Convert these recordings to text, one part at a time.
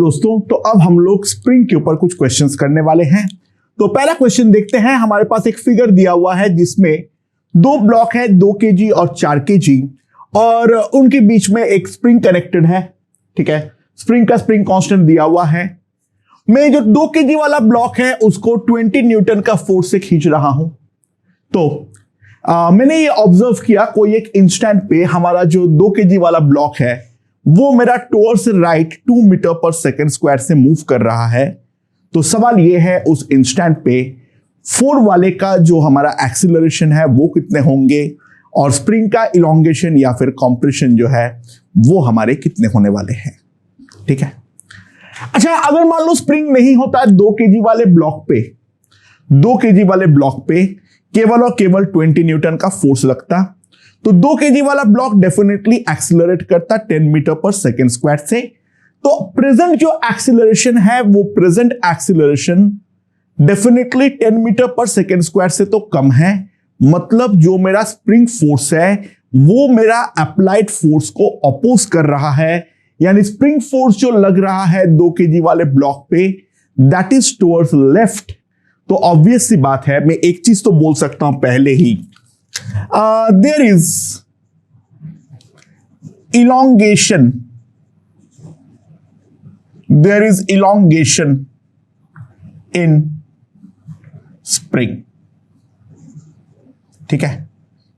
दोस्तों, तो अब हम लोग स्प्रिंग के ऊपर कुछ क्वेश्चंस करने वाले हैं। तो पहला क्वेश्चन देखते हैं। हमारे पास एक फिगर दिया हुआ है जिसमें दो ब्लॉक है, 2 kg और 4 kg, और उनके बीच में एक स्प्रिंग कनेक्टेड है। ठीक है, स्प्रिंग का स्प्रिंग कांस्टेंट दिया हुआ है। मैं जो 2 kg वाला ब्लॉक है उसको 20 न्यूटन का फोर्स से खींच रहा हूं। तो मैंने ये ऑब्जर्व किया, कोई एक इंस्टेंट पे हमारा जो 2 kg वाला ब्लॉक है वो मेरा towards right 2 metre per second square से मूव कर रहा है। तो सवाल ये है उस इंस्टेंट पे 4 वाले का जो हमारा एक्सीलरेशन है वो कितने होंगे, और स्प्रिंग का इलोंगेशन या फिर कॉम्प्रेशन जो है वो हमारे कितने होने वाले हैं। ठीक है, अच्छा अगर मान लो स्प्रिंग नहीं होता है 2 kg वाले ब्लॉक पे, 2 kg वाले ब्लॉक पे केवल और केवल 20 न्यूटन का फोर्स लगता, तो 2 kg वाला ब्लॉक डेफिनेटली एक्सीलरेट करता 10 मीटर पर सेकेंड स्क्वायर से। तो प्रेजेंट जो एक्सीलरेशन है वो present acceleration definitely 10 metre per second square से तो कम है। मतलब जो मेरा स्प्रिंग फोर्स है वो मेरा अप्लाइड फोर्स को अपोज कर रहा है, यानी स्प्रिंग फोर्स जो लग रहा है 2 kg वाले ब्लॉक पे दैट इज टुवर्ड्स लेफ्ट। तो ऑब्वियस सी बात है, मैं एक चीज तो बोल सकता हूं पहले ही, there is elongation, there is elongation in spring. ठीक है,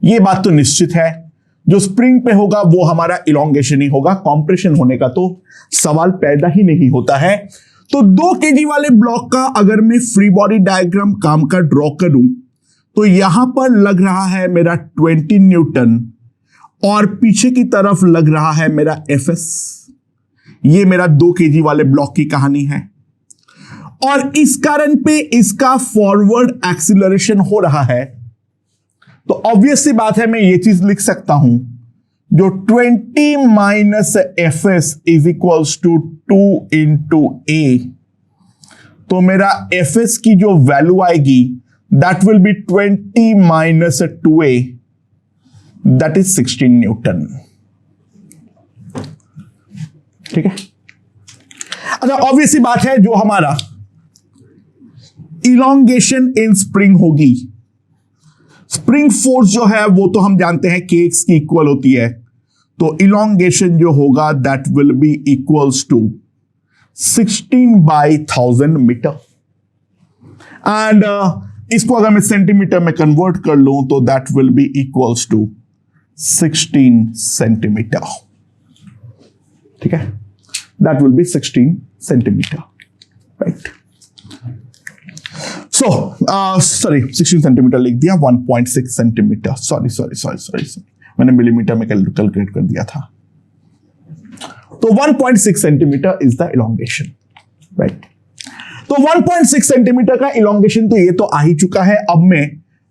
यह बात तो निश्चित है, जो स्प्रिंग पे होगा वो हमारा इलोंगेशन ही होगा, कॉम्प्रेशन होने का तो सवाल पैदा ही नहीं होता है। तो 2 kg वाले ब्लॉक का अगर मैं फ्री बॉडी डायग्राम काम का ड्रॉ करूं तो यहां पर लग रहा है मेरा 20 न्यूटन और पीछे की तरफ लग रहा है मेरा एफएस। ये मेरा 2 kg वाले ब्लॉक की कहानी है, और इस कारण पे इसका फॉरवर्ड एक्सीलरेशन हो रहा है। तो ऑब्वियस सी बात है, मैं ये चीज लिख सकता हूं, जो 20 minus FS is equals to 2 into A. तो मेरा एफएस की जो वैल्यू आएगी that will be 20 minus 2a, that is 16 newton. ठीक है, अच्छा ऑब्वियस सी बात है, जो हमारा इलोंगेशन इन स्प्रिंग होगी, स्प्रिंग फोर्स जो है वो तो हम जानते हैं kx की इक्वल होती है, तो इलोंगेशन जो होगा that will be equals to 16/1000 metre. And इसको अगर मैं सेंटीमीटर में कन्वर्ट कर लूं तो that will be equals to 16 centimetre. ठीक है, that will be 16 centimetre, right. So sorry 16 centimetre लिख दिया, 1.6 सेंटीमीटर, सॉरी मैंने मिलीमीटर में कैलकुलेट कर दिया था। तो 1.6 centimetre is the elongation, right. तो 1.6 सेंटीमीटर का इलोंगेशन तो ये तो आ ही चुका है। अब मैं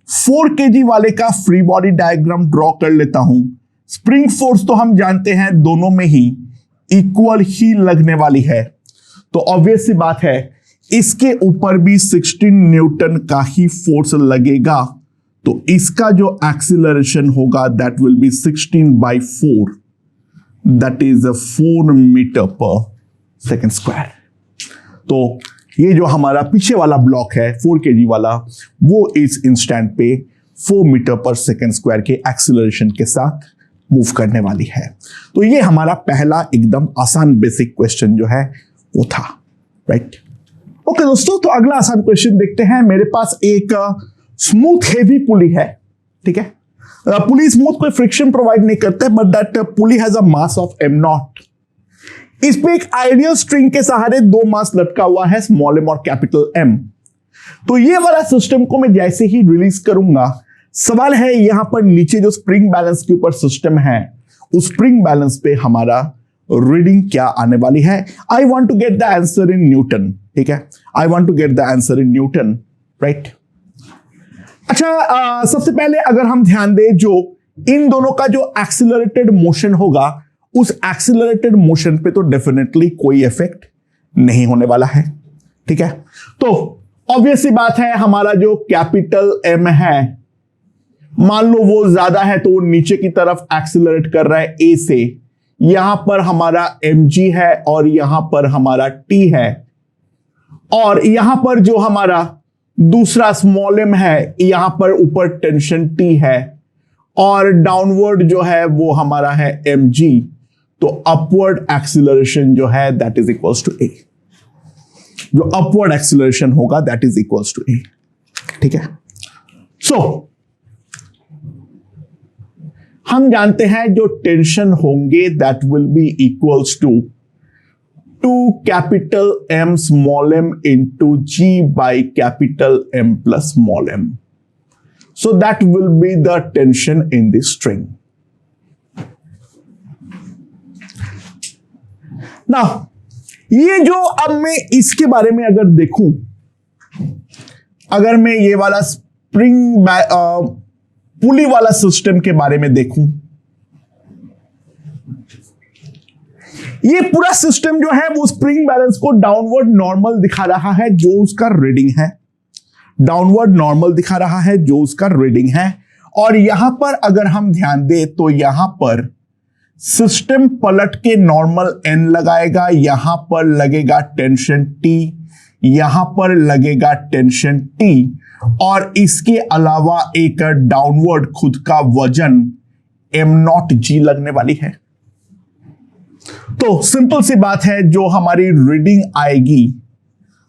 4 kg वाले का फ्री बॉडी डायग्राम ड्रॉ कर लेता हूं। स्प्रिंग फोर्स तो हम जानते हैं दोनों में ही इक्वल ही लगने वाली है, तो ऑब्वियस सी बात है इसके ऊपर भी 16 न्यूटन का ही फोर्स लगेगा। तो इसका जो एक्सीलरेशन होगा that will be 16/4, that is 4 metre per second square. तो ये जो हमारा पीछे वाला ब्लॉक है 4 kg वाला, वो इस इंस्टेंट पे 4 मीटर पर सेकेंड स्क्वायर के एक्सीलरेशन के साथ मूव करने वाली है। तो ये हमारा पहला एकदम आसान बेसिक क्वेश्चन जो है वो था, राइट। ओके दोस्तों, तो अगला आसान क्वेश्चन देखते हैं। मेरे पास एक स्मूथ हेवी पुली है, ठीक है। पुली स्मूथ कोई फ्रिक्शन प्रोवाइड नहीं करता है, but that pulley has a mass of m0। इस पे एक आइडियल स्ट्रिंग के सहारे 2 मास लटका हुआ है, स्मॉल m और कैपिटल M। तो ये वाला सिस्टम को मैं जैसे ही रिलीज करूंगा, सवाल है यहां पर नीचे जो स्प्रिंग बैलेंस के ऊपर सिस्टम है उस स्प्रिंग बैलेंस पे हमारा रीडिंग क्या आने वाली है। I want to get the answer in newton, ठीक है। I want to get the answer in newton, right. अच्छा सबसे पहले अगर हम ध्यान दें, जो इन दोनों का जो एक्सीलरेटेड मोशन होगा उस एक्सीलरेटेड मोशन पे तो डेफिनेटली कोई इफेक्ट नहीं होने वाला है, ठीक है। तो ऑब्वियस सी बात है, हमारा जो कैपिटल M है, मान लो वो ज्यादा है तो वो नीचे की तरफ एक्सीलरेट कर रहा है A से, यहां पर हमारा mg है और यहां पर हमारा t है, और यहां पर जो हमारा दूसरा स्मॉल m है, यहां पर ऊपर टेंशन T है और डाउनवर्ड जो है वो हमारा है mg। तो अपवर्ड एक्सीलरेशन जो है that is equals to a, जो अपवर्ड एक्सीलरेशन होगा that is equals to a। ठीक है, सो हम जानते हैं जो टेंशन होंगे that will be equals to 2 capital M small m into G by capital M plus small m. So that will be the tension in the string. Now, ये जो अब मैं इसके बारे में अगर देखूं, अगर मैं ये वाला स्प्रिंग पुली वाला सिस्टम के बारे में देखूं, ये पूरा सिस्टम जो है वो स्प्रिंग बैलेंस को डाउनवर्ड नॉर्मल दिखा रहा है जो उसका रीडिंग है, डाउनवर्ड नॉर्मल दिखा रहा है जो उसका रीडिंग है। और यहां पर अगर हम ध्यान दें तो यहां पर सिस्टम पलट के नॉर्मल n लगाएगा, यहां पर लगेगा टेंशन T, यहां पर लगेगा टेंशन T, और इसके अलावा एक डाउनवर्ड खुद का वजन m0g लगने वाली है। तो सिंपल सी बात है, जो हमारी रीडिंग आएगी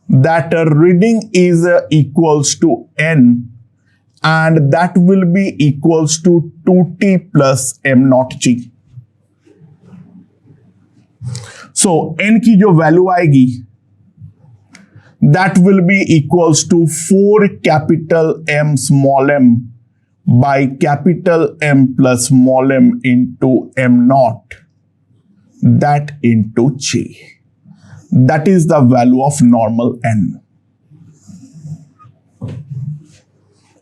that reading is equals to n and that will be equals to 2t plus m0g। So n की जो वैल्यू आएगी that will be equals to 4 capital M small m by capital M plus small m into m0 that into G. That is the value of normal n.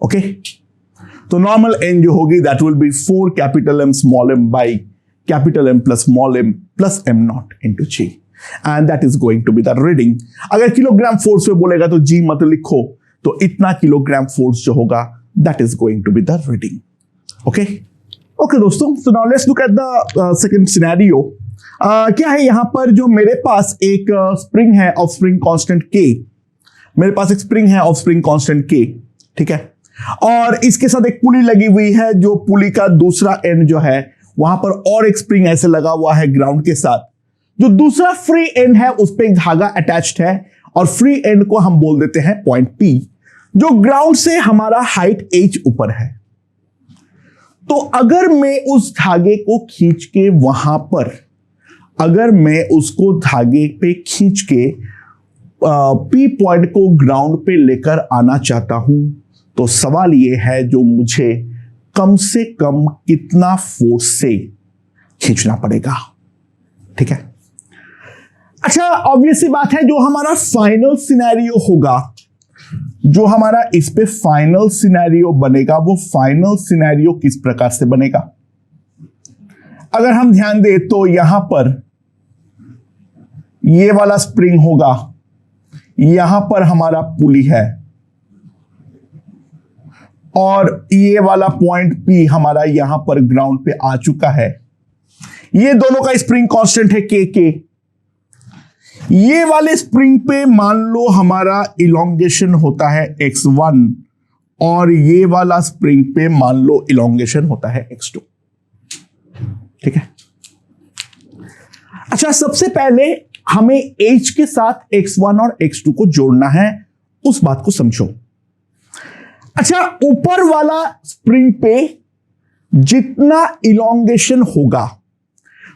Okay? तो normal n जो होगी that will be 4 capital M small m by capital M plus small m plus m0 into G. And that is going to be the reading. अगर kilogram force में बोलेगा तो G मत लिखो, तो इतना किलोग्राम फोर्स जो होगा that is going to be the reading. Okay? Okay दोस्तों, so now let's look at the second scenario. क्या है यहां पर, जो मेरे पास एक स्प्रिंग है ऑफ स्प्रिंग कांस्टेंट K, मेरे पास एक स्प्रिंग है ऑफ स्प्रिंग कांस्टेंट K, ठीक है, और इसके साथ एक पुली लगी हुई है, जो पुली का दूसरा एंड जो है वहां पर और एक स्प्रिंग ऐसे लगा हुआ है ग्राउंड के साथ, जो दूसरा फ्री एंड है उस पर एक धागा अटैच्ड है, और फ्री एंड को हम बोल देते हैं पॉइंट P, जो ग्राउंड से हमारा हाइट h ऊपर है। तो अगर मैं उस धागे को खींच के वहां पर, अगर मैं उसको धागे पे खींच के P पॉइंट को ग्राउंड पे लेकर आना चाहता हूं, तो सवाल ये है जो मुझे कम से कम कितना फोर्स से खींचना पड़ेगा। ठीक है, अच्छा ऑब्वियस सी बात है, जो हमारा फाइनल सिनेरियो होगा, जो हमारा इस पे फाइनल सिनेरियो बनेगा, वो फाइनल सिनेरियो किस प्रकार से बनेगा। अगर हम ध्यान दें तो यहां पर ये वाला स्प्रिंग होगा, यहां पर हमारा पुली है, और ये वाला पॉइंट P हमारा यहां पर ग्राउंड पे आ चुका है। ये दोनों का स्प्रिंग कांस्टेंट है K। ये वाले स्प्रिंग पे मान लो हमारा इलोंगेशन होता है x1, और ये वाला स्प्रिंग पे मान लो इलोंगेशन होता है x2। ठीक है, अच्छा सबसे पहले हमें h के साथ x1 और x2 को जोड़ना है, उस बात को समझो। अच्छा, ऊपर वाला स्प्रिंग पे जितना इलोंगेशन होगा,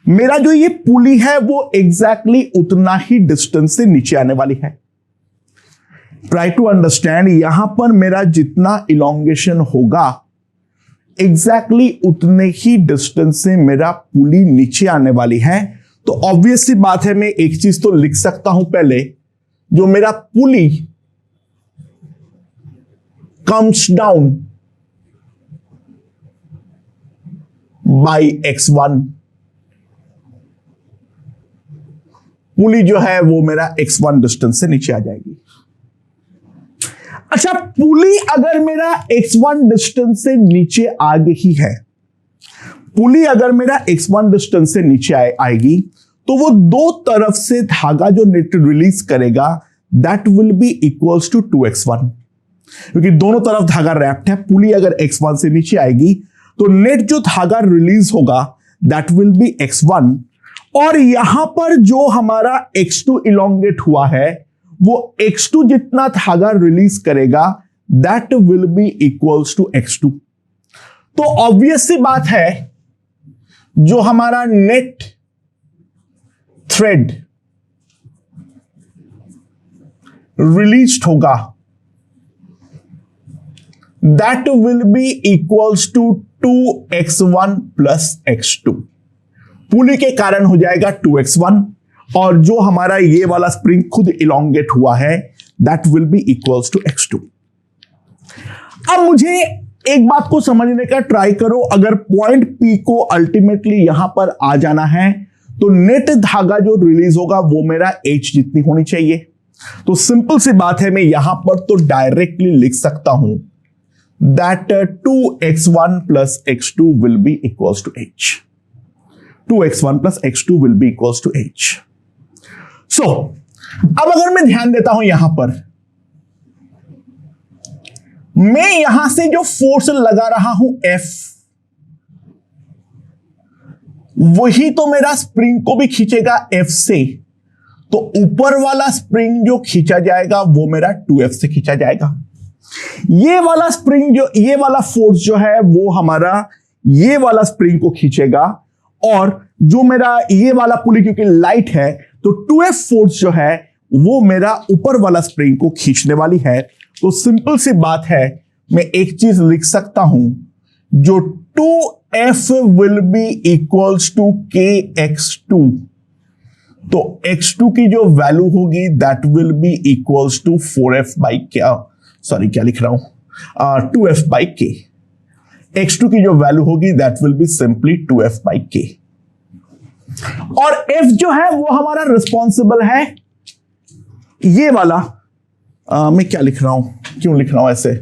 मेरा जो ये पुली है वो एग्जैक्टली उतना ही डिस्टेंस से नीचे आने वाली है। ट्राई टू अंडरस्टैंड, यहां पर मेरा जितना इलोंगेशन होगा एग्जैक्टली उतने ही डिस्टेंस से मेरा पुली नीचे आने वाली है। तो ऑब्वियस सी बात है, मैं एक चीज तो लिख सकता हूं पहले, जो मेरा पुली कम्स डाउन बाय x1, पुली जो है वो मेरा x1 डिस्टेंस से नीचे आ जाएगी। अच्छा, पुली अगर मेरा x1 डिस्टेंस से नीचे आ गई है, पुली अगर मेरा x1 डिस्टेंस से नीचे आएगी तो वो दो तरफ से धागा जो नेट रिलीज करेगा that will be equals to 2x1, क्योंकि दोनों तरफ धागा रैप्ड है। पुली अगर x1 से नीचे आएगी तो नेट जो धागा रिलीज होगा दैट विल बी x1, और यहां पर जो हमारा x2 इलोंगेट हुआ है वो x2 जितना धागा रिलीज करेगा that will be equals to x2। तो ऑब्वियस सी बात है जो हमारा नेट थ्रेड रिलीज होगा that will be equals to 2x1 plus x2। Pulley के कारण हो जाएगा 2x1, और जो हमारा ये वाला स्प्रिंग खुद इलोंगेट हुआ है that will be equals to x2। अब मुझे एक बात को समझने का ट्राई करो, अगर पॉइंट P को अल्टीमेटली यहां पर आ जाना है तो नेट धागा जो रिलीज होगा वो मेरा H जितनी होनी चाहिए। तो सिंपल सी बात है, मैं यहां पर तो डायरेक्टली लिख सकता हूं that 2x1 plus x2 will be equals to h. 2x1 plus x2 will be equals to h. So, अब अगर मैं ध्यान देता हूं यहां पर, मैं यहां से जो फोर्स लगा रहा हूं F, वही तो मेरा स्प्रिंग को भी खींचेगा F से। तो ऊपर वाला स्प्रिंग जो खींचा जाएगा वो मेरा 2F से खींचा जाएगा। ये वाला स्प्रिंग जो, ये वाला फोर्स जो है वो हमारा ये वाला स्प्रिंग को खींचेगा, और जो मेरा ये वाला पुली क्योंकि लाइट है तो 2F फोर्स जो है वो मेरा ऊपर वाला स्प्रिंग को खींचने वाली है। तो सिंपल सी बात है, मैं एक चीज लिख सकता हूं, जो 2F will be equals to kx2। तो x2 की जो वैल्यू होगी that will be equals to 4F by क्या, सॉरी क्या लिख रहा हूं, 2F बाई k। x2 की जो वैल्यू होगी that will be simply 2F by k, और F जो है वो हमारा रिस्पॉन्सिबल है ये वाला, मैं क्या लिख रहा हूं, क्यों लिख रहा हूं ऐसे,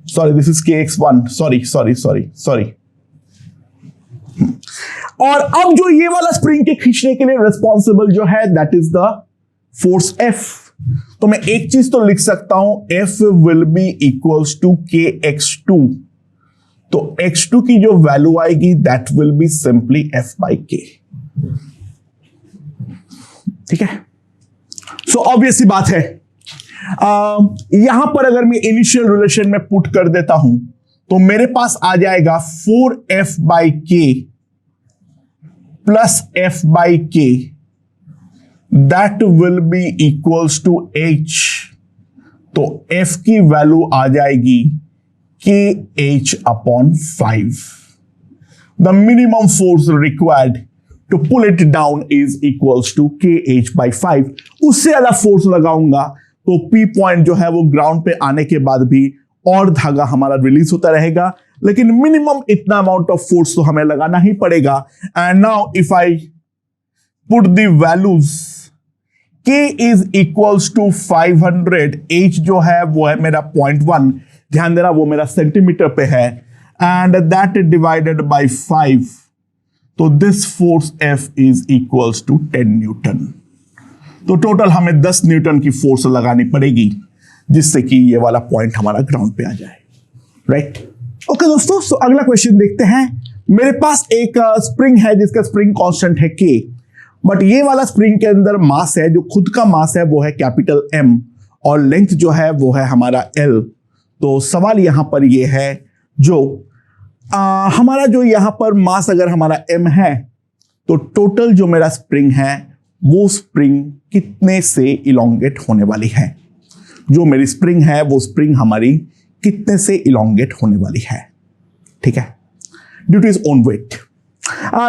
sorry this is kx1, sorry. और अब जो ये वाला स्प्रिंग के खींचने के लिए रिस्पॉन्सिबल जो है that is the force F। तो मैं एक चीज तो लिख सकता हूं, F will be equals to kx2। तो x2 की जो वैल्यू आएगी that will be simply F by k। ठीक है, सो ऑब्वियस सी बात है, यहां पर अगर मैं इनिशियल रिलेशन में पुट कर देता हूं तो मेरे पास आ जाएगा 4F by k plus F by k that will be equals to h। तो F की वैल्यू आ जाएगी kh upon 5। The minimum force required to pull it down is equals to kh by 5। उससे ज्यादा फोर्स लगाऊंगा तो P point जो है वो ग्राउंड पे आने के बाद भी और धागा हमारा रिलीज होता रहेगा, लेकिन मिनिमम इतना अमाउंट ऑफ फोर्स तो हमें लगाना ही पड़ेगा। And now if I put the values, k is equals to 500, h जो है वो है मेरा 0.1, ध्यान देना वो मेरा सेंटीमीटर पे है, एंड दैट डिवाइडेड बाय 5, तो this force F is equals to 10 newton. तो टोटल हमें 10 न्यूटन की फोर्स लगानी पड़ेगी जिससे कि ये वाला पॉइंट हमारा ग्राउंड पे आ जाए, राइट। ओके दोस्तों, सो अगला क्वेश्चन देखते हैं। मेरे पास एक स्प्रिंग है जिसका स्प्रिंग कांस्टेंट है k, बट ये वाला स्प्रिंग के अंदर मास है, जो खुद का मास है वो है कैपिटल M, और लेंथ जो है वो है हमारा L। तो सवाल यहां पर ये है, जो हमारा जो यहां पर मास अगर हमारा M है तो टोटल जो मेरा स्प्रिंग है वो स्प्रिंग कितने से इलोंगेट होने वाली है। जो मेरी स्प्रिंग है वो स्प्रिंग हमारी कितने से इलोंगेट होने वाली है, ठीक है, due two is own wait.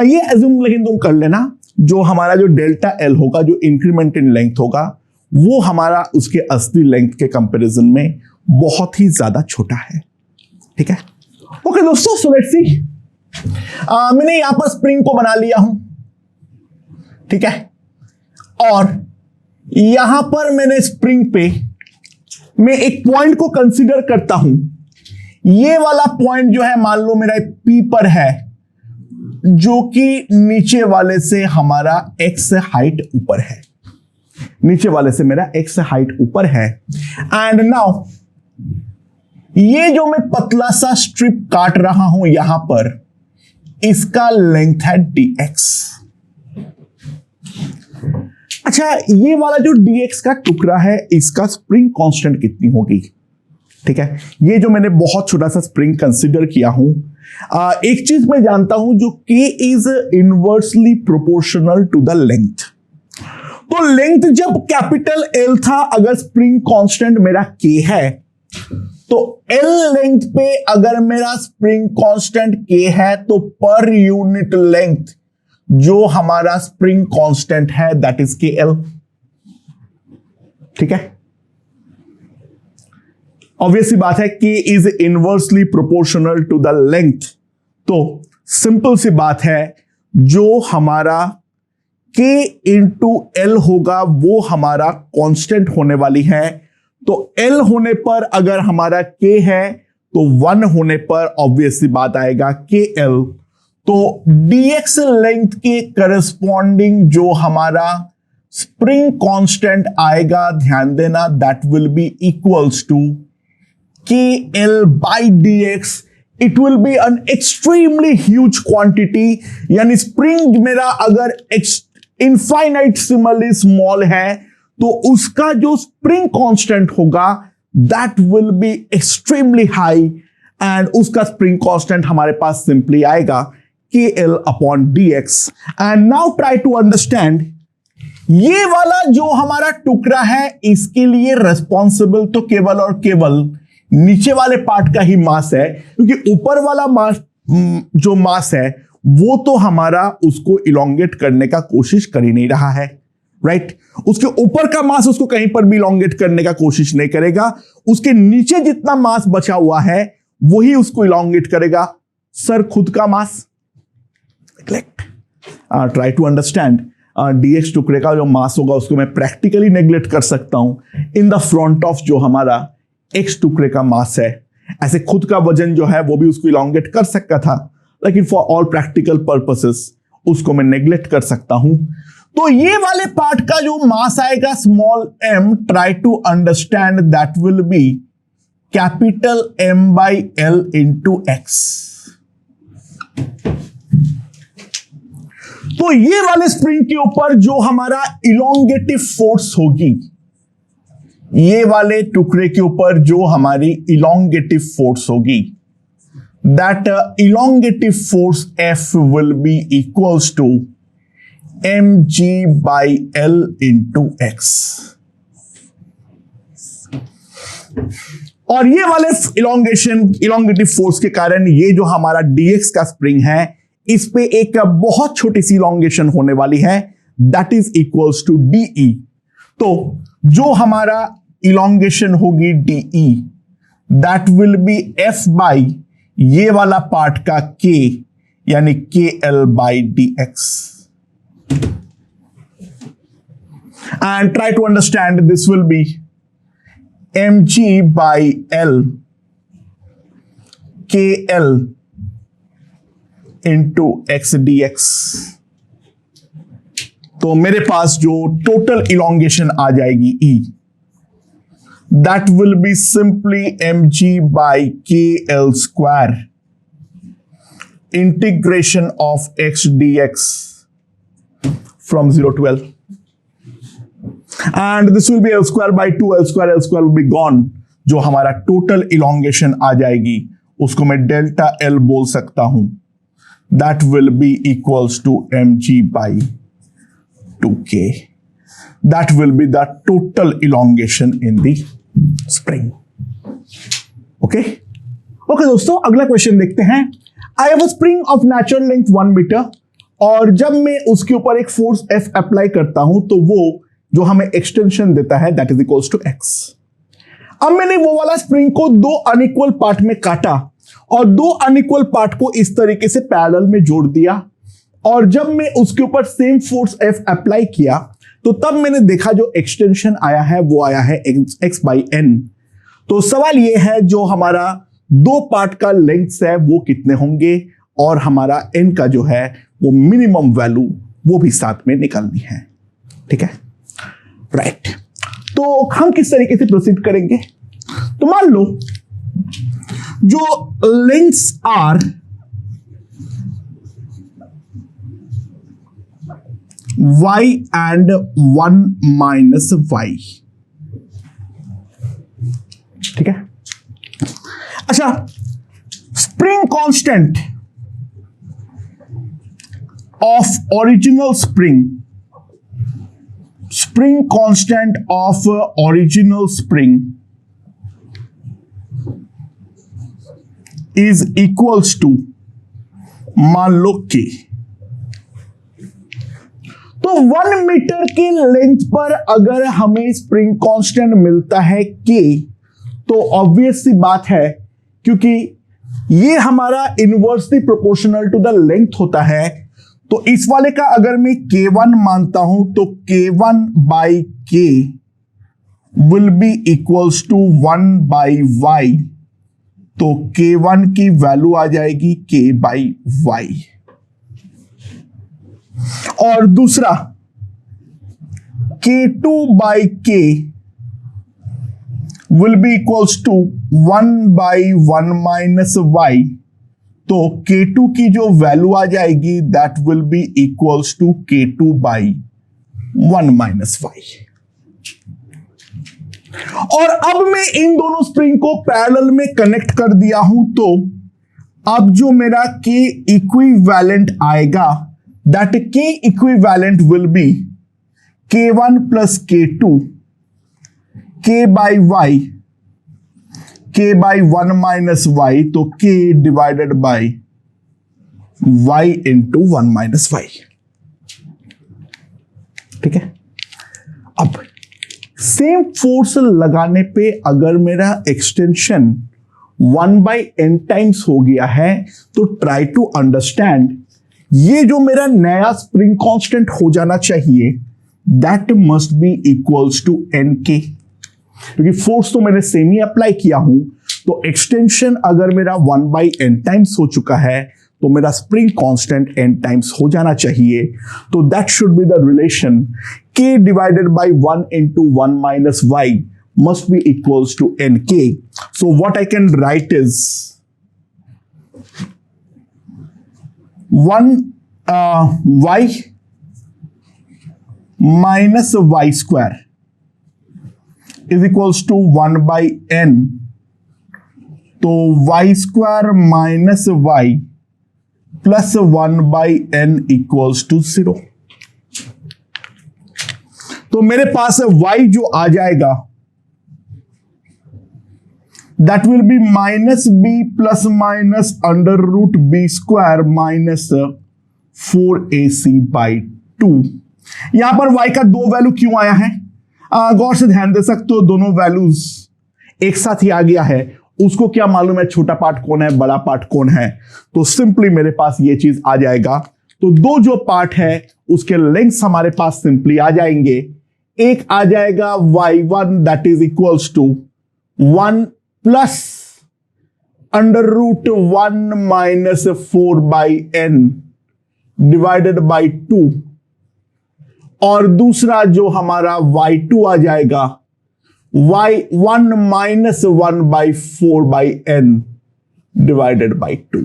ये एज्यूम लेकिन तुम कर लेना, जो हमारा जो डेल्टा एल होगा, जो इंक्रीमेंट इन लेंथ होगा, वो हमारा उसके असली लेंथ के कंपैरिजन में बहुत ही ज्यादा छोटा है, ठीक है। ओके दोस्तों, सो लेट्स सी, मैंने यहां पर स्प्रिंग को बना लिया हूं, ठीक है, और यहां पर मैंने स्प्रिंग पे मैं एक पॉइंट को कंसीडर करता हूं। ये वाला पॉइंट जो है मान लो मेरा P पर है, जो कि नीचे वाले से हमारा x हाइट ऊपर है, नीचे वाले से मेरा x हाइट ऊपर है। एंड नाउ ये जो मैं पतला सा स्ट्रिप काट रहा हूं यहां पर, इसका लेंथ है dx। अच्छा, ये वाला जो dx का टुकड़ा है, इसका स्प्रिंग कांस्टेंट कितनी होगी? ठीक है, ये जो मैंने बहुत छोटा सा स्प्रिंग कंसीडर किया हूं, एक चीज मैं जानता हूं जो k is inversely proportional to the length. तो लेंथ जब कैपिटल L था, अगर स्प्रिंग कांस्टेंट मेरा k है, तो L लेंथ पे अगर मेरा स्प्रिंग कांस्टेंट k है, तो पर यूनिट लेंथ जो हमारा स्प्रिंग कांस्टेंट है दैट इज KL। ठीक है, ऑब्वियस बात है k is inversely proportional to the length. तो सिंपल सी बात है, जो हमारा k इंटू L होगा वो हमारा कांस्टेंट होने वाली है। तो L होने पर अगर हमारा k है, तो 1 होने पर ऑब्वियस सी बात आएगा KL। तो dx लेंथ के करस्पॉन्डिंग जो हमारा स्प्रिंग कांस्टेंट आएगा, ध्यान देना, that will be equals to KL by dx। It will be an extremely huge quantity, यानी स्प्रिंग मेरा अगर इनफाइनाइटेसिमली स्मॉल है, तो उसका जो स्प्रिंग कांस्टेंट होगा that will be extremely high, and उसका स्प्रिंग कांस्टेंट हमारे पास सिंपली आएगा KL upon dx। And now try to understand, ये वाला जो हमारा टुकड़ा है, इसके लिए रेस्पॉन्सिबल तो केवल और केवल नीचे वाले पार्ट का ही मास है, क्योंकि ऊपर वाला मास जो मास है वो तो हमारा उसको इलोंगेट करने का कोशिश कर ही नहीं रहा है, राइट। उसके ऊपर का मास उसको कहीं पर भी इलोंगेट करने का कोशिश नहीं करेगा, उसके नीचे जितना मास बचा हुआ है वही उसको इलोंगेट करेगा, सर खुद का मास। ट्राई टू अंडरस्टैंड, dx टुकड़े का जो मास होगा उसको मैं प्रैक्टिकली नेग्लेक्ट कर सकता हूं इन द फ्रंट ऑफ जो हमारा x टुकड़े का मास है। ऐसे खुद का वजन जो है वो भी उसको इलोंगेट कर सकता था, लेकिन फॉर ऑल प्रैक्टिकल पर्पसेस उसको मैं नेग्लेक्ट कर सकता हूं। तो ये वाले पार्ट का जो मास आएगा small m, try to understand, that will be capital M by L into x। तो ये वाले स्प्रिंग के ऊपर जो हमारा इलोंगेटिव फोर्स होगी, ये वाले टुकड़े के ऊपर जो हमारी इलोंगेटिव फोर्स होगी, that elongative force F will be equals to mg by L into x। और ये वाले इलोंगेटिव फोर्स के कारण ये जो हमारा dx का स्प्रिंग है, इस पे एक बहुत छोटी सी इलोंगेशन होने वाली है, that is equals to dE। तो जो हमारा इलोंगेशन होगी dE, that will be F by ये वाला पार्ट का K, यानी KL by dx। And try to understand, this will be mg by L KL into x dx। तो मेरे पास जो टोटल इलोंगेशन आ जाएगी E, that will be simply mg by KL square integration of x dx from 0 to L, and this will B L square by 2, L square will be gone. जो हमारा total elongation आ जाएगी उसको मैं delta L बोल सकता हूं, that will be equals to mg by 2k. That will be the total elongation in the spring. Okay? Okay दोस्तों, अगला क्वेश्चन देखते हैं। I have a spring of natural length 1 metre, और जब मैं उसके ऊपर एक फोर्स F अप्लाई करता हूं तो वो जो हमें एक्सटेंशन देता है that is equals to x। अब मैंने वो वाला स्प्रिंग को 2 अनइक्वल पार्ट में काटा और 2 अनइक्वल पार्ट को इस तरीके से पैरेलल में जोड़ दिया, और जब मैं उसके ऊपर सेम फोर्स F अप्लाई किया तो तब मैंने देखा जो एक्सटेंशन आया है वो आया है x बाई n। तो सवाल ये है जो हमारा 2 पार्ट का लेंथ है वो कितने होंगे, और हमारा n का जो है वो मिनिमम वैल्यू वो भी साथ में निकालनी है। ठीक है, राइट। तो हम किस तरीके से प्रोसीड करेंगे? तो मान लो जो lengths are y and 1 minus y, ठीक है। अच्छा, spring constant of original spring constant of original spring is equals to, मान लो k। तो 1 मीटर के लेंथ पर अगर हमें स्प्रिंग कांस्टेंट मिलता है k, तो ऑब्वियस सी बात है, क्योंकि ये हमारा inversely proportional to the length होता है, तो इस वाले का अगर मैं k1 मानता हूं तो k1 by k will be equals to 1 by y, तो k1 की वैल्यू आ जाएगी k बाई y। और दूसरा k2 by k will be equals to 1 by 1 minus y, तो k2 की जो वैल्यू आ जाएगी that will be equals to k2 by 1 minus y। और अब मैं इन दोनों स्प्रिंग को पैरेलल में कनेक्ट कर दिया हूं, तो अब जो मेरा k इक्विवेलेंट आएगा that k equivalent will be k1 plus k2 k by y, k by 1 minus y, तो k divided by y into 1 minus y। ठीक है, अब सेम फोर्स लगाने पे अगर मेरा एक्सटेंशन 1 बाई n टाइम्स हो गया है, तो ट्राई टू अंडरस्टैंड ये जो मेरा नया स्प्रिंग कांस्टेंट हो जाना चाहिए that must be equals to nk, क्योंकि फोर्स तो मैंने सेम ही अप्लाई किया हूं, तो एक्सटेंशन अगर मेरा 1 बाई n टाइम्स हो चुका है तो मेरा स्प्रिंग कांस्टेंट n टाइम्स हो जाना चाहिए, तो that should be the relation k divided by 1 into 1 minus y must be equals to nk. So what I can write is 1 y minus y square is equals to 1 by n, तो y square minus y plus 1 by n equals to 0। तो मेरे पास y जो आ जाएगा that will be minus b plus minus under root b square minus 4ac by 2। यहां पर y का दो वैल्यू क्यों आया है? गौर से ध्यान दे सकते हो, दोनों वैल्यूज एक साथ ही आ गया है। उसको क्या मालूम है छोटा पार्ट कौन है, बड़ा पार्ट कौन है, तो सिंपली मेरे पास ये चीज आ जाएगा। तो दो जो पार्ट है उसके लेंथ्स हमारे पास सिंपली आ जाएंगे। एक आ जाएगा y1 that is equals to 1 plus under root 1 minus 4 by n divided by 2, और दूसरा जो हमारा y2 आ जाएगा y1 minus 1 by 4 by n divided by 2।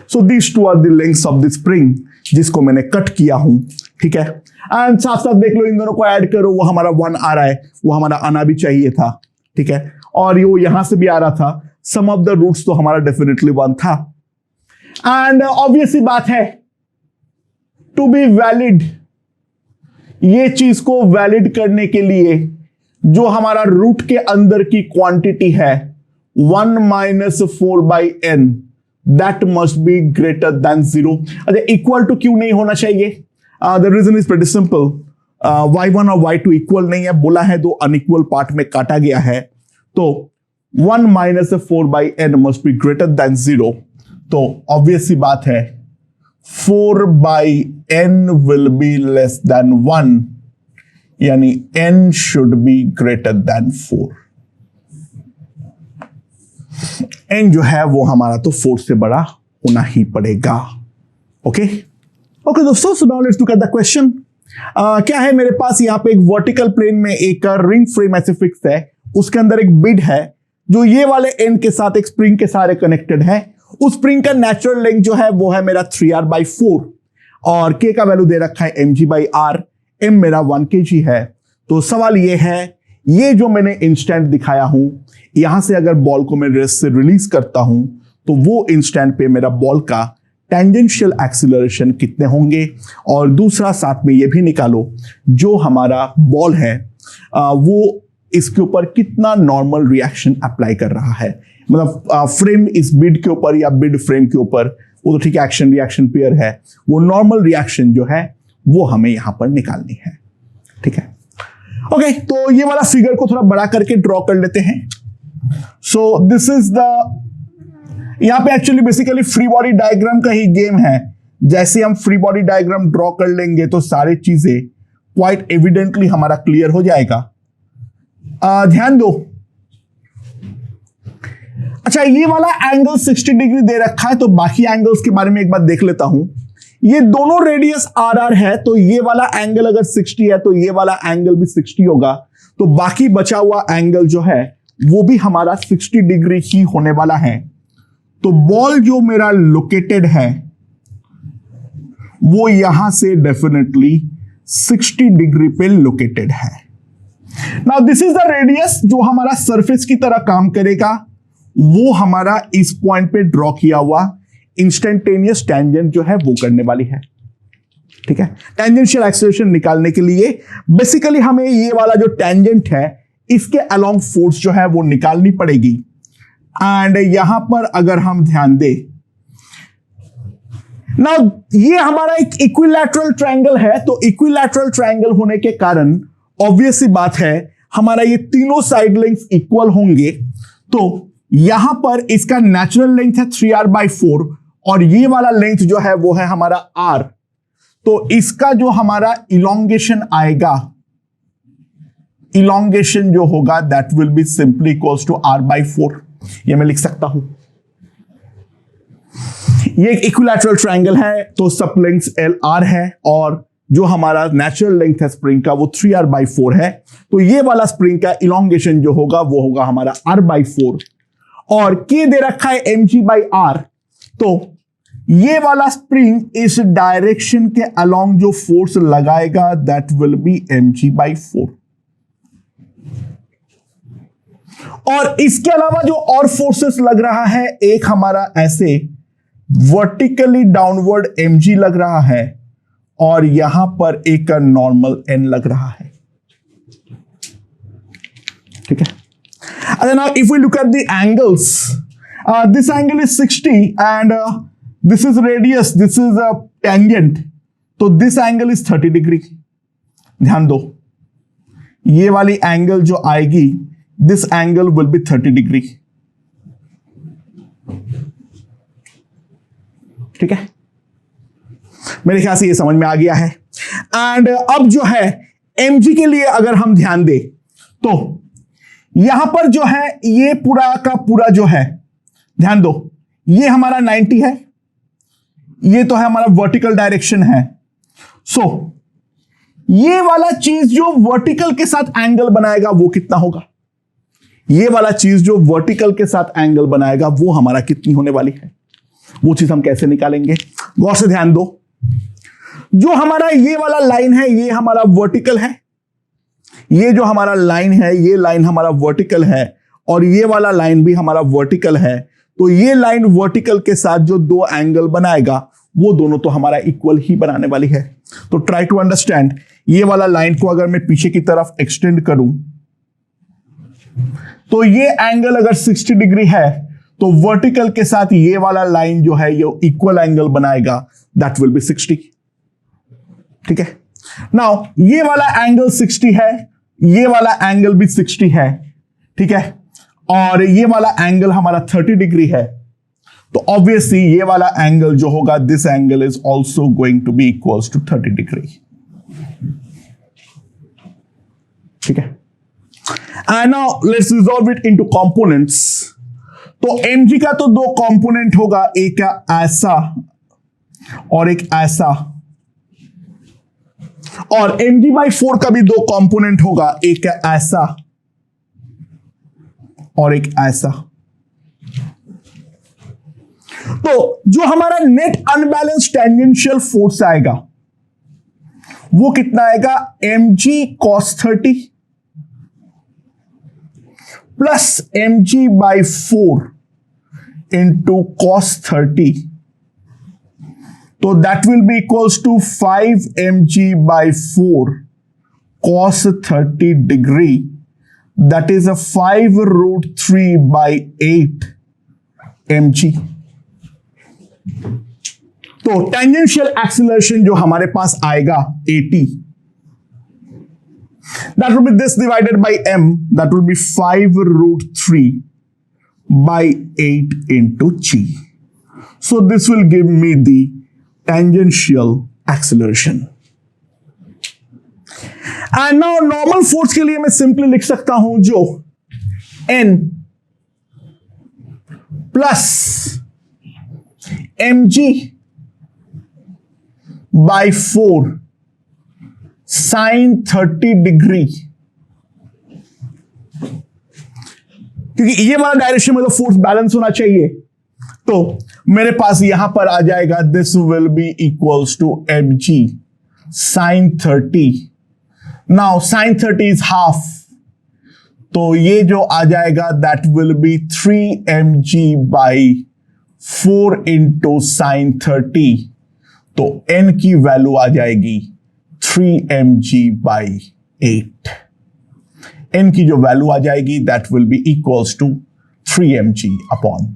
So these two are the lengths of the spring जिसको मैंने कट किया हूं। ठीक है, एंड साथ साथ देख लो इन दोनों को ऐड करो, वो हमारा 1 आ रहा है, वो हमारा आना भी चाहिए था। ठीक है, और ये यहां से भी आ रहा था, सम ऑफ द रूट्स तो हमारा डेफिनेटली 1 था। एंड ऑब्वियस सी बात है, टू बी वैलिड, ये चीज को वैलिड करने के लिए जो हमारा रूट के अंदर की क्वांटिटी है 1 minus 4 by n that must be greater than 0। अच्छा, इक्वल टू क्यों नहीं होना चाहिए? The reason is pretty simple, y1 और y2 इक्वल नहीं है, बोला है, दो अनइक्वल पार्ट में काटा गया है, तो 1 minus 4 by n must be greater than 0। तो ऑब्वियस सी बात है 4 by n will be less than 1, यानी n should be greater then 4। n जो है वो हमारा तो 4 से बड़ा होना ही पड़ेगा। ओके ओके दोस्तों, so now let's look at the question. क्या है मेरे पास यहाँ पे एक वर्टिकल प्लेन में एक रिंग फ्रेम ऐसे फिक्स है, उसके अंदर एक बिड है जो ये वाले एंड के साथ एक स्प्रिंग के सारे कनेक्टेड है। उस स्प्रिंग का नेचुरल लेंथ जो है वो है मेरा 3r/4 और k का वैल्यू दे रखा है mg/r, m मेरा 1 kg है। तो सवाल ये है, ये जो मैंने इंस्टेंट दिखाया हूं, यहां से अगर बॉल को मैं रेस्ट से रिलीज करता हूं तो वो इंस्टेंट पे मेरा बॉल का टेंजेंशियल एक्सीलरेशन कितने होंगे, और दूसरा साथ में ये भी निकालो जो हमारा बॉल है वो इसके ऊपर कितना नॉर्मल रिएक्शन अप्लाई कर रहा है। मतलब फ्रेम इस बिड के ऊपर या बिड फ्रेम के ऊपर, वो तो ठीक है, एक्शन रिएक्शन पेयर है, वो नॉर्मल रिएक्शन जो है वो हमें यहां पर निकालनी है। ठीक है, ओके तो ये वाला फिगर को थोड़ा बड़ा करके ड्रॉ कर लेते हैं। सो दिस इज द, यहां पे actually basically free body diagram का ही गेम है। जैसे हम फ्री बॉडी डायग्राम ड्रॉ कर लेंगे तो सारी चीजें क्वाइट एविडेंटली हमारा क्लियर हो जाएगा। ध्यान दो, अच्छा ये वाला एंगल 60 डिग्री दे रखा है, तो बाकी एंगल्स के बारे में एक बार देख लेता हूं। ये दोनों रेडियस RR है, तो ये वाला एंगल अगर 60 है तो ये वाला एंगल भी 60 होगा, तो बाकी बचा हुआ एंगल जो है वो भी हमारा 60 डिग्री ही होने वाला है। तो बॉल जो मेरा लोकेटेड है वो यहां से डेफिनेटली 60 डिग्री पे लोकेटेड है। Now this is the radius जो हमारा सरफेस की तरह काम करेगा, वो हमारा इस पॉइंट पे ड्रॉ किया हुआ इंस्टेंटेनियस टेंजेंट जो है वो करने वाली है। ठीक है, टेंजेंशियल एक्सीलरेशन निकालने के लिए बेसिकली हमें ये वाला जो टेंजेंट है इसके अलोंग फोर्स जो है वो निकालनी पड़ेगी। एंड यहां पर अगर हम ध्यान दें, नाउ ये हमारा एक इक्विलैटरल ट्रायंगल है, तो इक्विलैटरल ट्रायंगल होने के कारण ऑब्वियस सी बात है हमारा ये तीनों साइड लेंथ इक्वल होंगे। तो यहां पर इसका नेचुरल लेंथ है 3r/4 और ये वाला लेंथ जो है वो है हमारा r, तो इसका जो हमारा इलोंगेशन आएगा, इलोंगेशन जो होगा that will be simply equals to r/4। ये मैं लिख सकता हूं, ये एक इक्विलैटरल ट्रायंगल है तो सब लेंथ LR है और जो हमारा नेचुरल लेंथ है स्प्रिंग का वो 3r/4 है। तो ये वाला स्प्रिंग का इलोंगेशन जो होगा वो होगा हमारा r/4 और k दे रखा है mg/r। तो ये वाला स्प्रिंग इस डायरेक्शन के अलोंग जो फोर्स लगाएगा दैट विल बी mg/4। और इसके अलावा जो और फोर्सेस लग रहा है, एक हमारा ऐसे वर्टिकली डाउनवर्ड mg लग रहा है और यहां पर एक नॉर्मल n लग रहा है। ठीक है, and now if we look at the angles, this angle is 60 and this is radius, this is a tangent, तो this angle is 30 degree। ध्यान दो, ये वाली एंगल जो आएगी this angle will be 30 degree। ठीक है, मेरे ख्याल से ये समझ में आ गया है। एंड अब जो है mg के लिए अगर हम ध्यान दें तो यहां पर जो है ये पूरा का पूरा जो है, ध्यान दो, ये हमारा 90 है, ये तो है हमारा वर्टिकल डायरेक्शन है। सो ये वाला चीज जो वर्टिकल के साथ एंगल बनाएगा वो कितना होगा, ये वाला चीज जो वर्टिकल के साथ एंगल बनाएगा वो हमारा कितनी होने वाली है, वो चीज हम कैसे निकालेंगे। गौर से ध्यान दो, जो हमारा ये वाला लाइन है ये हमारा वर्टिकल है, ये जो हमारा लाइन है ये लाइन हमारा वर्टिकल है और ये वाला लाइन भी हमारा वर्टिकल है। तो ये लाइन वर्टिकल के साथ जो दो एंगल बनाएगा वो दोनों तो हमारा इक्वल ही बनाने वाली है। तो ट्राई टू अंडरस्टैंड, ये वाला लाइन को अगर मैं पीछे की तरफ एक्सटेंड करूं तो ये एंगल अगर 60 डिग्री है तो वर्टिकल के साथ ये वाला लाइन जो है ये इक्वल एंगल बनाएगा, दैट विल बी 60। ठीक है, नाउ ये वाला एंगल 60 है, ये वाला एंगल भी 60 है। ठीक है, और ये वाला एंगल हमारा 30 डिग्री है, तो ऑब्वियसली ये वाला एंगल जो होगा this angle is also going to be equals to 30 degree. ठीक है, and now let's resolve it into components. तो mg का तो दो कंपोनेंट होगा, एक ऐसा और एक ऐसा, और mg/4 का भी दो कंपोनेंट होगा, एक ऐसा और एक ऐसा। तो जो हमारा नेट अनबैलेंस टेंजेंशियल फोर्स आएगा वो कितना आएगा, mg cos 30 plus mg/4 into cos 30, तो that will be equals to 5 mg/4 cos 30 degree, that is a 5√3/8 mg। तो टेंजेंशियल एक्सीलरेशन जो हमारे पास आएगा 80, that will be this divided by m, that will be 5√3/8 into g. So this will give me the tangential acceleration. And now normal force के लिए मैं simply लिख सकता हूं जो n plus mg/4 sin 30 degree, क्योंकि ये वाला डायरेक्शन में तो फोर्स बैलेंस होना चाहिए, तो मेरे पास यहां पर आ जाएगा this will be equals to mg sin 30। Now sin 30 is half, तो ये जो आ जाएगा that will be 3mg/4 into sin 30, तो n की वैल्यू आ जाएगी 3mg/8। n की जो वैल्यू आ जाएगी that will be equals to 3mg/8।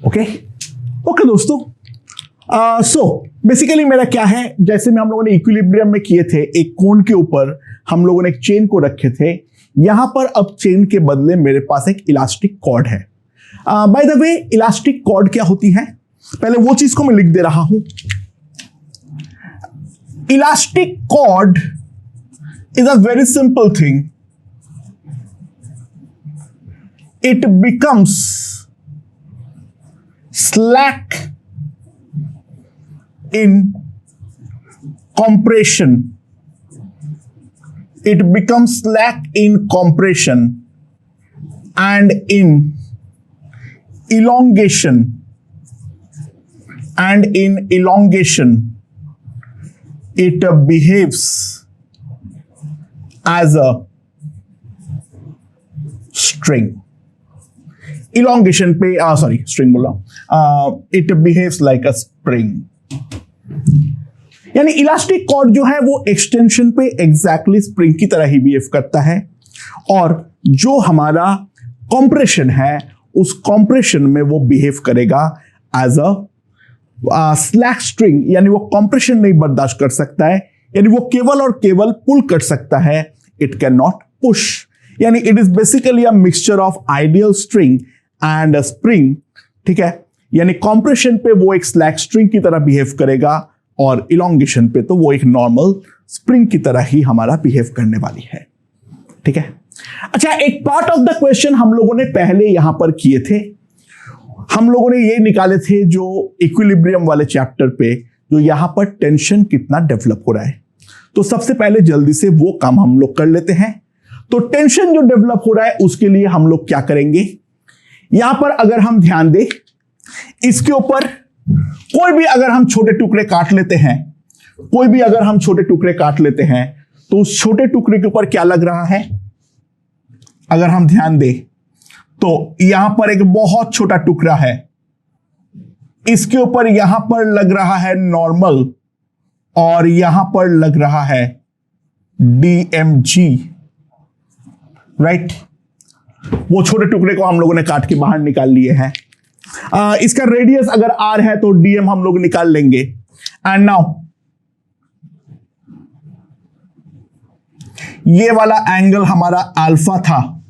Okay दोस्तों, सो बेसिकली मेरा क्या है, जैसे में हम लोगों ने इक्विलिब्रियम में किए थे, एक कोन के ऊपर हम लोगों ने एक चेन को रखे थे, यहां पर अब चेन के बदले मेरे पास एक इलास्टिक कॉर्ड है। By the way elastic cord क्या होती है, पहले वो चीज को मैं लिख दे रहा हूं। Elastic cord is a very simple thing, it becomes slack in compression. It becomes slack in compression and in elongation. And in elongation, it behaves as a string. Elongation पे स्ट्रिंग बोला, it behaves like a spring. यानी elastic cord जो है वो extension पे exactly spring की तरह ही behave करता है, और जो हमारा कॉम्प्रेशन है उस कॉम्प्रेशन में वो बिहेव करेगा एज अ स्लैक स्ट्रिंग, यानी वो कॉम्प्रेशन नहीं बर्दाश्त कर सकता है, यानी वो केवल और केवल पुल कर सकता है, इट कैन नॉट पुश। यानी it is basically a mixture of ideal string and spring, ठीक है। यानी कॉम्प्रेशन पे वो एक स्लैक स्ट्रिंग की तरह बिहेव करेगा और इलोंगेशन पे तो वो एक नॉर्मल स्प्रिंग की तरह ही हमारा बिहेव करने वाली है, ठीक है। अच्छा, एक पार्ट ऑफ द क्वेश्चन हम लोगों ने पहले यहां पर किए थे, हम लोगों ने ये निकाले थे जो इक्विलिब्रियम वाले चैप्टर पे, जो यहां पर टेंशन कितना डेवलप हो रहा है। तो सबसे पहले जल्दी से वो काम हम लोग कर लेते हैं। तो टेंशन जो डेवलप हो रहा है उसके लिए हम लोग क्या करेंगे, यहां पर अगर हम ध्यान दें, इसके ऊपर कोई भी अगर हम छोटे टुकड़े काट लेते हैं, कोई भी अगर हम छोटे टुकड़े काट लेते हैं, तो उस छोटे टुकड़े के ऊपर क्या लग रहा है, अगर हम ध्यान दें तो यहां पर एक बहुत छोटा टुकड़ा है, इसके ऊपर यहां पर लग रहा है नॉर्मल, और यहां पर लग रहा है DMG, राइट। वो छोटे टुकड़े को हम लोगों ने काट के बाहर निकाल लिए हैं। इसका रेडियस अगर R है तो DM हम लोग निकाल लेंगे। एंड नाउ ये वाला एंगल हमारा अल्फा था,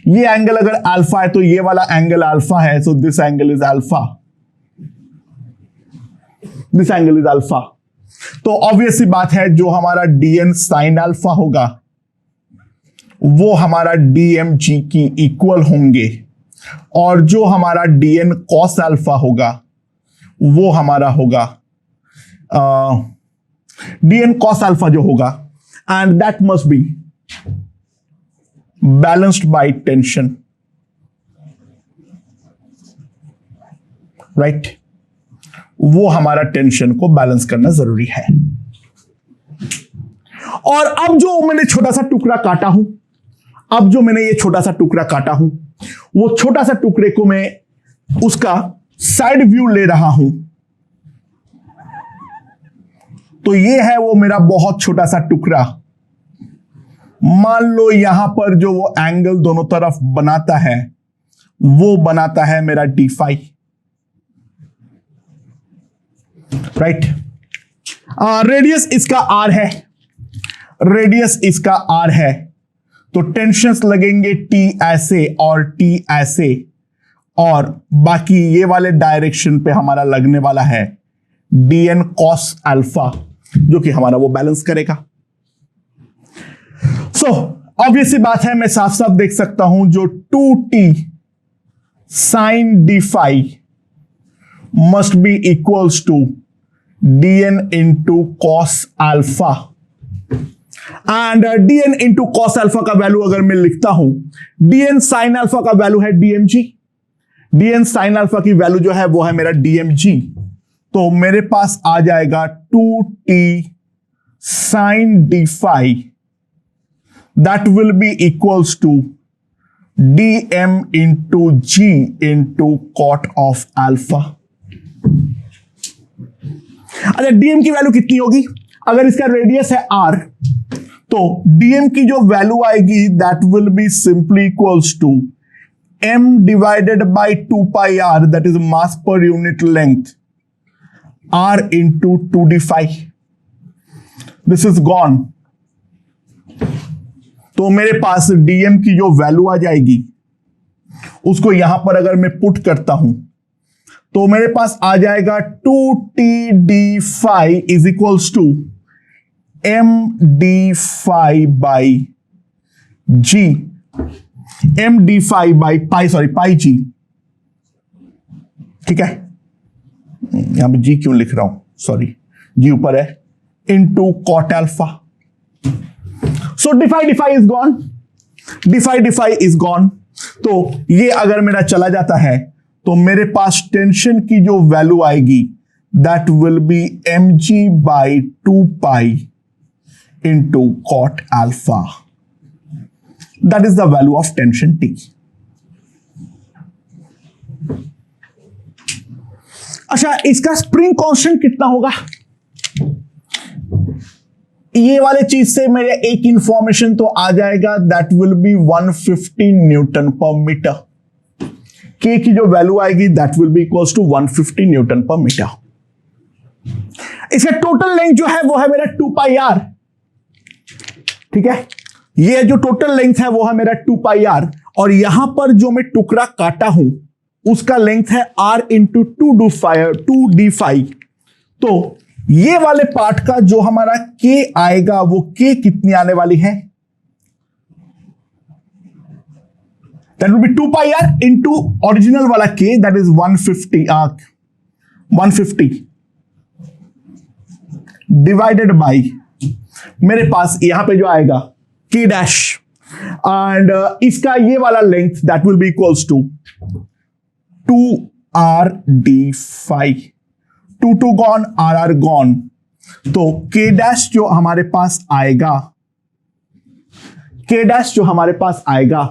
ये एंगल अगर अल्फा है तो ये वाला एंगल अल्फा है, so this angle is alpha, this angle is alpha. तो ऑब्वियस सी बात है जो हमारा DN साइन अल्फा होगा वो हमारा DMG की इक्वल होंगे। और जो हमारा dn cos अल्फा होगा वो हमारा होगा dn cos अल्फा जो होगा, and that must be balanced by tension, right. वो हमारा टेंशन को बैलेंस करना जरूरी है। और अब जो मैंने छोटा सा टुकड़ा काटा हूं, अब जो मैंने ये छोटा सा टुकड़ा काटा हूं, वो छोटा सा टुकड़े को मैं उसका साइड व्यू ले रहा हूं। तो ये है वो मेरा बहुत छोटा सा टुकड़ा। मान लो यहां पर जो वो एंगल दोनों तरफ बनाता है वो बनाता है मेरा डी फाई, राइट। रेडियस इसका आर है, रेडियस इसका आर है, तो टेंशंस लगेंगे टी ऐसे और टी ऐसे, और बाकी ये वाले डायरेक्शन पे हमारा लगने वाला है dn cos अल्फा, जो कि हमारा वो बैलेंस करेगा। सो ऑब्वियस सी बात है, मैं साफ साफ देख सकता हूं जो 2t sin d phi must be equals to dn into cos alpha, and dn into cos alpha का वैल्यू अगर मैं लिखता हूं, dn sin अल्फा का वैल्यू है dmg, dn sin अल्फा की वैल्यू जो है वो है मेरा dmg, तो मेरे पास आ जाएगा 2t sin d phi, that will be equals to dm into g into cot of alpha। अच्छा, dm की वैल्यू कितनी होगी? अगर इसका रेडियस है r, तो dm की जो वैल्यू आएगी that will be simply equals to m divided by 2 pi r, that is mass per unit length, r into 2d phi। This is gone। तो मेरे पास dm की जो वैल्यू आ जाएगी उसको यहां पर अगर मैं पुट करता हूं तो मेरे पास आ जाएगा 2t d phi is equals to m d phi by g, m d phi by pi g, ठीक है। यहां पे g क्यों लिख रहा हूं, सॉरी, g ऊपर है, into cot alpha। So d phi is gone, d phi is gone। तो ये अगर मेरा चला जाता है तो मेरे पास टेंशन की जो वैल्यू आएगी that will be mg by 2 pi into cot alpha, that is the value of tension T। अच्छा, इसका स्प्रिंग कांस्टेंट कितना होगा? ये वाले चीज से मेरे एक इंफॉर्मेशन तो आ जाएगा, that will be 150 newton per metre. K की जो वैल्यू आएगी that will be equals to 150 newton per metre. इसका टोटल लेंथ जो है वो है मेरा 2 पाई आर, ठीक है। ये जो टोटल लेंथ है वो है मेरा 2 पाई आर, और यहां पर जो मैं टुकड़ा काटा हूं उसका लेंथ है आर इंटू 2 डी फाई। तो ये वाले पार्ट का जो हमारा के आएगा वो के कितनी आने वाली है? That will be 2 pi r into original वाला के, दैट इज 150 डिवाइडेड बाई मेरे पास यहां पे जो आएगा के डैश, एंड इसका ये वाला length that will be equals to 2r d phi। 2 gone, r gone, तो के डैश जो हमारे पास आएगा, के डैश जो हमारे पास आएगा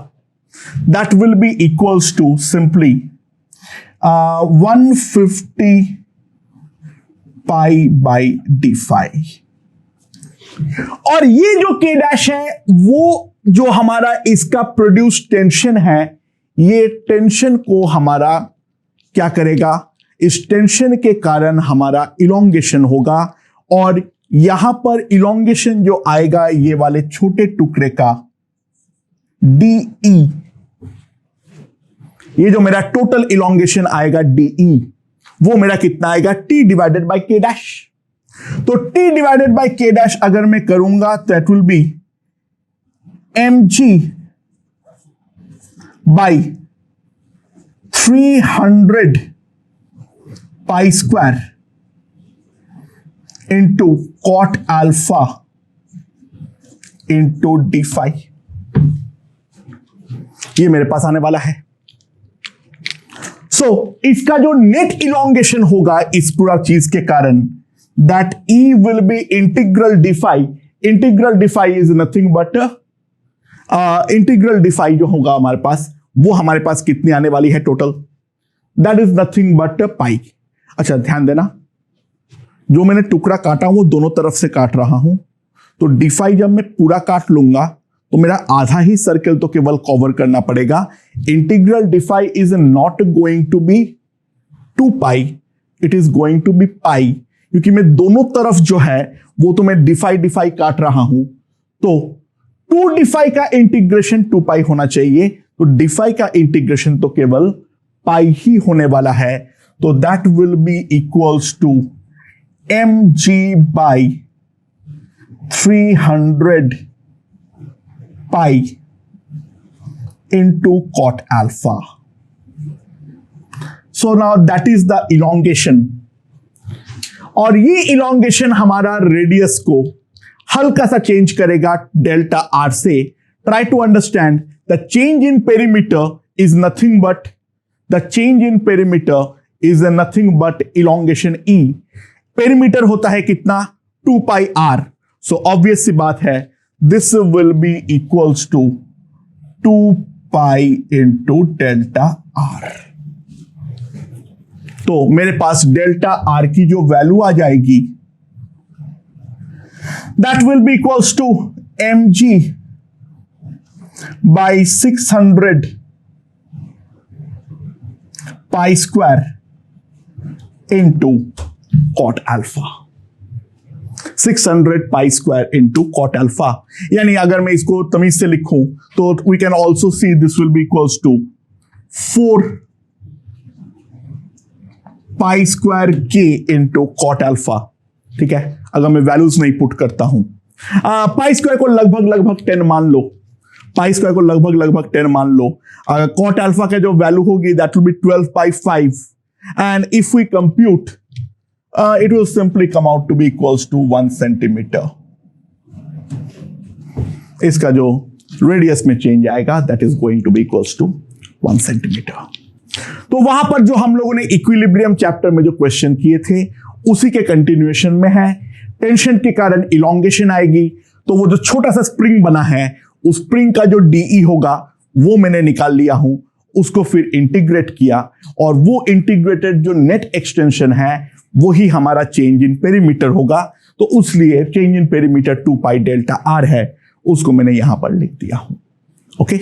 that will be equals to simply 150 pi by d phi. और ये जो के डैश है वो जो हमारा इसका प्रोड्यूस टेंशन है, ये टेंशन को हमारा क्या करेगा, इस टेंशन के कारण हमारा इलोंगेशन होगा, और यहां पर इलोंगेशन जो आएगा ये वाले छोटे टुकड़े का DE, ये जो मेरा टोटल इलोंगेशन आएगा DE, वो मेरा कितना आएगा T divided by k dash. तो T divided by k dash अगर मैं करूंगा तो it will be mg by 300 pi square into cot alpha into d phi, ये मेरे पास आने वाला है। इसका जो नेट इलोंगेशन होगा इस पूरा चीज के कारण, दैट ई will be integral d phi. Integral d phi is nothing but integral d phi जो होगा हमारे पास, वो हमारे पास कितनी आने वाली है total, that is nothing but पाई। अच्छा ध्यान देना, जो मैंने टुकड़ा काटा वो दोनों तरफ से काट रहा हूं, तो डिफाई जब मैं पूरा काट लूंगा तो मेरा आधा ही सर्कल तो केवल कवर करना पड़ेगा। Integral d phi is not going to be 2 pi, it is going to be pi, क्योंकि मैं दोनों तरफ जो है वो तो मैं डिफाई काट रहा हूं, तो 2 डिफाई का इंटीग्रेशन 2 पाई होना चाहिए, तो डिफाई का इंटीग्रेशन तो केवल पाई ही होने वाला है, तो that will be equals to mg by 300 pi into cot alpha. So now that is the elongation. और ये elongation हमारा रेडियस को हल्का सा चेंज करेगा डेल्टा आर से। Try to understand the change in perimeter is nothing but elongation E. Perimeter होता है कितना, 2 पाई r. So obvious सी बात है, this will be equals to 2 pi into delta r. तो मेरे पास डेल्टा r की जो वैल्यू आ जाएगी, that will be equals to mg by 600 pi square into cot alpha. 600 pi square into cot alpha, यानी अगर मैं इसको तमीज से लिखूं तो we can also see this will be equals to 4 pi square के इंटू कॉट अल्फा। ठीक है, अगर मैं वैल्यूज नहीं पुट करता हूं, पाई स्क्वायर को लगभग 10 मान लो, पाई स्क्वायर को लगभग 10 मान लो, कॉट अल्फा का जो वैल्यू होगी that will be 12 pi 5, and if we compute it will simply come out to be equals to 1 centimeter. इसका जो रेडियस में चेंज आएगा that is going to be equals to 1 centimeter. तो वहां पर जो हम लोगों ने इक्विलिब्रियम चैप्टर में जो क्वेश्चन किए थे उसी के कंटिन्यूएशन में है। टेंशन के कारण इलोंगेशन आएगी, तो वो जो छोटा सा स्प्रिंग बना है उस स्प्रिंग का जो डीई होगा वो मैंने निकाल लिया हूं, उसको फिर इंटीग्रेट किया, और वो इंटीग्रेटेड जो नेट एक्सटेंशन है वही हमारा चेंज इन पेरीमीटर होगा, तो उसलिए change in perimeter 2 pi delta R है, उसको मैंने यहां पर लिख दिया हूं। ओके।